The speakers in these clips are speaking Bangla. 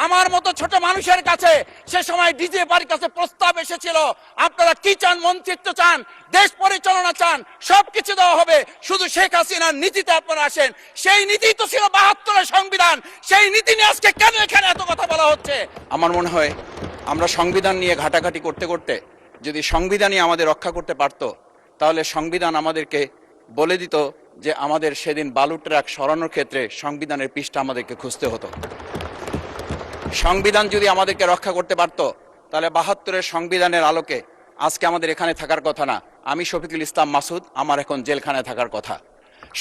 আমার মতো ছোট মানুষের কাছে সে সময় ডিজিএফআর কাছে প্রস্তাব এসেছিল, আপনারা কি চান, মন্ত্রিত্ব চান, দেশ পরিচালনা চান, সবকিছু দেওয়া হবে, শুধু শেখ হাসিনার নীতিতে আপনারা আসেন। সেই নীতি তো ছিল ৭২-এর সংবিধান, সেই নীতি নিয়ে আজকে কেন এখানে এত কথা বলা হচ্ছে? আমার মনে হয় আমরা সংবিধান নিয়ে ঘাটাঘাটি করতে করতে যদি সংবিধানই আমাদের রক্ষা করতে পারত, তাহলে সংবিধান আমাদেরকে বলে দিত যে আমাদের সেদিন বালু ট্রাক সরানোর ক্ষেত্রে সংবিধানের পৃষ্ঠা আমাদেরকে খুঁজতে হতো। সংবিধান যদি আমাদেরকে রক্ষা করতে পারত, তাহলে ৭২-এর সংবিধানের আলোকে আজকে আমাদের এখানে থাকার কথা না। আমি শফিকুল ইসলাম মাসুদ, আমার এখন জেলখানায় থাকার কথা।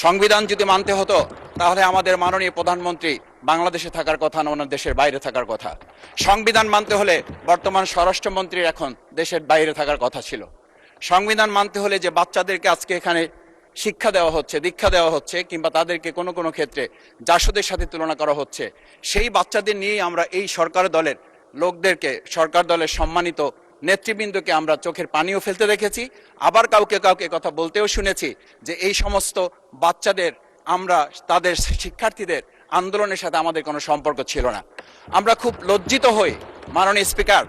সংবিধান যদি মানতে হতো, তাহলে আমাদের মাননীয় প্রধানমন্ত্রী বাংলাদেশে থাকার কথা না, ওনার দেশের বাইরে থাকার কথা। সংবিধান মানতে হলে বর্তমান স্বরাষ্ট্রমন্ত্রীর এখন দেশের বাইরে থাকার কথা ছিল। সংবিধান মানতে হলে যে বাচ্চাদেরকে আজকে এখানে শিক্ষা দেওয়া হচ্ছে, দীক্ষা দেওয়া হচ্ছে, কিংবা তাদেরকে কোনো কোনো ক্ষেত্রে জাসদের সাথে তুলনা করা হচ্ছে, সেই বাচ্চাদের নিয়েই আমরা এই সরকার দলের লোকদেরকে, সরকার দলের সম্মানিত নেতৃবৃন্দকে আমরা চোখের পানিও ফেলতে দেখেছি। আবার কাউকে কাউকে কথা বলতেও শুনেছি যে এই সমস্ত বাচ্চাদের, আমরা তাদের শিক্ষার্থীদের আন্দোলনের সাথে আমাদের কোনো সম্পর্ক ছিল না। আমরা খুব লজ্জিত হই মাননীয় স্পিকার,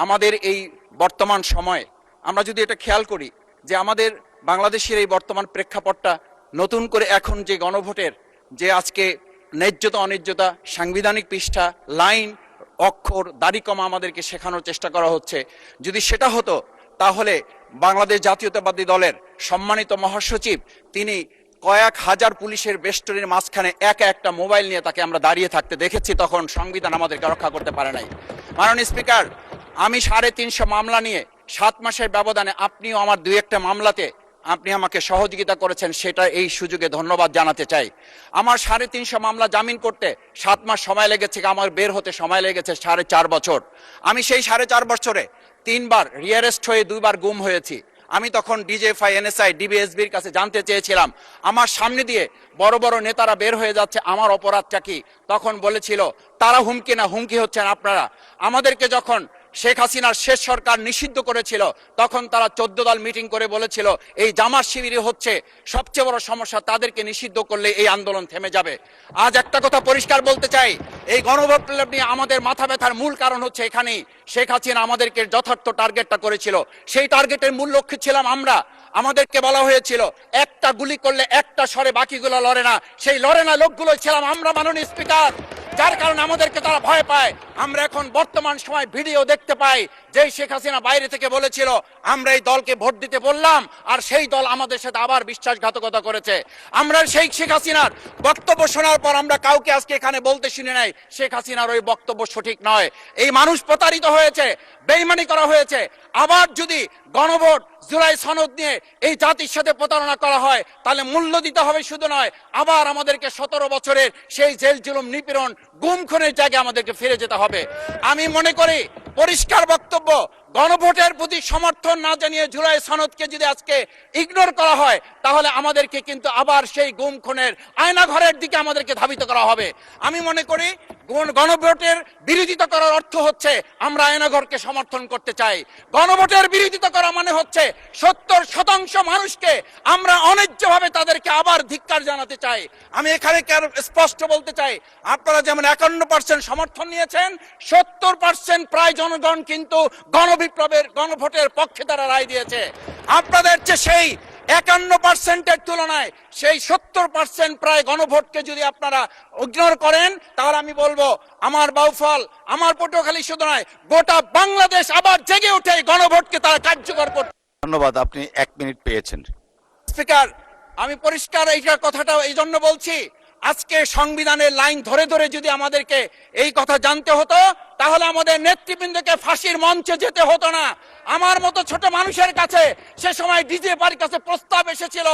আমাদের এই বর্তমান সময়ে আমরা যদি এটা খেয়াল করি যে আমাদের বাংলাদেশের এই বর্তমান প্রেক্ষাপটটা নতুন করে এখন যে গণভোটের যে আজকে ন্যায্যতা অন্যায্যতা, সাংবিধানিক পৃষ্ঠা, লাইন, অক্ষর, দাড়িকমা আমাদেরকে শেখানোর চেষ্টা করা হচ্ছে, যদি সেটা হতো তাহলে বাংলাদেশ জাতীয়তাবাদী দলের সম্মানিত মহাসচিব তিনি কয়েক হাজার পুলিশের বেষ্টনীর মাঝখানে একা একটা মোবাইল নিয়ে তাকে আমরা দাঁড়িয়ে থাকতে দেখেছি, তখন সংবিধান আমাদেরকে রক্ষা করতে পারে নাই। মাননীয় স্পিকার, আমি ৩৫০ মামলা নিয়ে ৭ মাসের ব্যবধানে, আপনিও আমার ২-১টা মামলাতে আপনি আমাকে সহযোগিতা করেছেন, সেটা এই সুযোগে ধন্যবাদ জানাতে চাই। আমার ৩৫০ মামলা জামিন করতে ৭ মাস সময় লেগেছে, আমার বের হতে সময় লেগেছে ৪.৫ বছর। আমি সেই ৪.৫ বছরে ৩বার রিয়ারেস্ট হয়ে ২বার গুম হয়েছি। আমি তখন ডিজিএফআই, এনএসআই, ডিবিএসবির কাছে জানতে চেয়েছিলাম, আমার সামনে দিয়ে বড় বড় নেতারা বের হয়ে যাচ্ছে, আমার অপরাধটা কি? তখন বলেছিল তারা হুমকি না, হুমকি হচ্ছেন আপনারা। আমাদেরকে যখন শেখ হাসিনার শেষ সরকার নিষিদ্ধ করেছিল, তখন তারা ১৪ দল মিটিং করে বলেছিল এই জামাত শিবিরই হচ্ছে সবচেয়ে বড় সমস্যা, তাদেরকে নিষিদ্ধ করলে এই আন্দোলন থেমে যাবে। আজ একটা কথা পরিষ্কার বলতে চাই, এই গণবিপ্লব নিয়ে আমাদের মাথা ব্যথার মূল কারণ হচ্ছে এখানেই। শেখ হাসিনা আমাদেরকে যথার্থ টার্গেটটা করেছিল, সেই টার্গেটের মূল লক্ষ্য ছিলাম আমরা। আমাদেরকে বলা হয়েছিল একটা গুলি করলে একটা সরে, বাকিগুলো লড়ে না, সেই লড়ে না লোকগুলো ছিলাম আমরা মাননীয় স্পিকার, যার কারণে আমাদেরকে তারা ভয় পায়। আমরা এখন বর্তমান সময় ভিডিও দেখতে পাই যে শেখ হাসিনা বাইরে থেকে বলেছিল আমরা এই দলকে ভোট দিতে বললাম, আর সেই দল আমাদের সাথে আবার বিশ্বাসঘাতকতা করেছে। আমরা সেই শেখ হাসিনার বক্তব্য শোনার পর আমরা কাউকে আজকে এখানে বলতে শুনি নাই শেখ হাসিনার ওই বক্তব্য সঠিক নয়। এই মানুষ প্রতারিত হয়েছে, বেইমানি করা হয়েছে। আবার যদি গণভোট, জুলাই সনদ নিয়ে এই জাতির সাথে প্রতারণা করা হয়, তাহলে মূল্য দিতে হবে শুধু নয়, আবার আমাদেরকে ১৭ বছরের সেই জেল জুলুম, নিপীড়ন, গুম খুনের জায়গায় আমাদেরকে ফিরে যেতে হবে। আমি মনে করি পরিষ্কার বক্তব্য, গণভোটের প্রতি সমর্থন না জানিয়ে জুলাই সনদকে যদি আজকে ইগনোর করা হয়, তাহলে আমাদেরকে কিন্তু আবার সেই গুম খুনের আয়নাঘরের দিকে আমাদেরকে ধাবিত করা হবে। আমি মনে করি গণভোটের বিরোধিতা করার অর্থ হচ্ছে আমরা আয়নাঘরকে সমর্থন করতে চাই। গণভোটের বিরোধিতা করা মানে হচ্ছে ৭০% মানুষকে আমরা অন্যায্যভাবে তাদেরকে আবার ধিক্কার জানাতে চাই। আমি এখানে স্পষ্ট বলতে চাই, আপনারা যেমন ৫১% সমর্থন নিয়েছেন, ৭০% প্রায় জনগণ কিন্তু গণবিপ্লবের, গণভোটের পক্ষে তারা রায় দিয়েছে। আপনাদের চেয়ে সেই ৫১%-এর তুলনায় সেই ৭০% প্রায় গণভোটকে যদি আপনারা ইগনোর করেন, তাহলে আমি বলবো আমার বাউফল, আমার পটুয়াখালী শুধু নয়, গোটা বাংলাদেশ আবার জেগে উঠে গণভোটকে তারা কার্যকর করতে। ধন্যবাদ, আপনি ১ মিনিট পেয়েছেন। স্পিকার, আমি পরিষ্কার এই কথাটা এই জন্য বলছি, আজকে সংবিধানের লাইন ধরে ধরে যদি আমাদেরকে এই কথা জানতে হতো, তাহলে আমাদের নেতৃবৃন্দকে ফাঁসির মঞ্চে যেতে হতো না। আমার মতো ছোট মানুষের কাছে সে সময় ডিজিএফআর কাছে প্রস্তাব এসেছিল,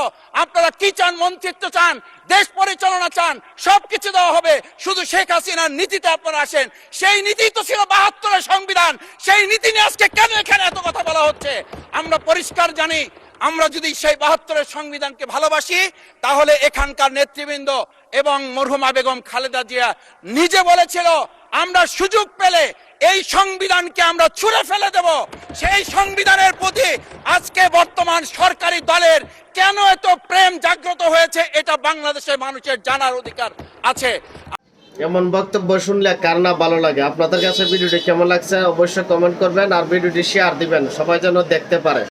আপনারা কি চান, মন্ত্রিত্ব চান, দেশ পরিচালনা চান, সবকিছু দেওয়া হবে, শুধু শেখ হাসিনার নীতিতে আপনারা আসেন। সেই নীতি তো ছিল ৭২-এর সংবিধান, সেই নীতি নিয়ে আজকে কেন এখানে এত কথা বলা হচ্ছে? আমরা পরিষ্কার জানি, আমরা যদি সেই ৭২-এর সংবিধানকে ভালোবাসি, তাহলে এখানকার নেতৃবৃন্দ এবং মরহুমা বেগম খালেদা জিয়া নিজে বলেছিল আমরা সুযোগ পেলে এই সংবিধানকে আমরা ছুঁড়ে ফেলে দেব। সেই সংবিধানের প্রতি আজকে বর্তমান সরকারি দলের কেন এত প্রেম জাগ্রত হয়েছে, এটা বাংলাদেশের মানুষের জানার অধিকার আছে। এমন বক্তব্য শুনলে কার না ভালো লাগে? আপনাদের কাছে ভিডিওটি কেমন লাগছে অবশ্যই কমেন্ট করবেন আর ভিডিওটি শেয়ার দিবেন, সবাই যেন দেখতে পারে।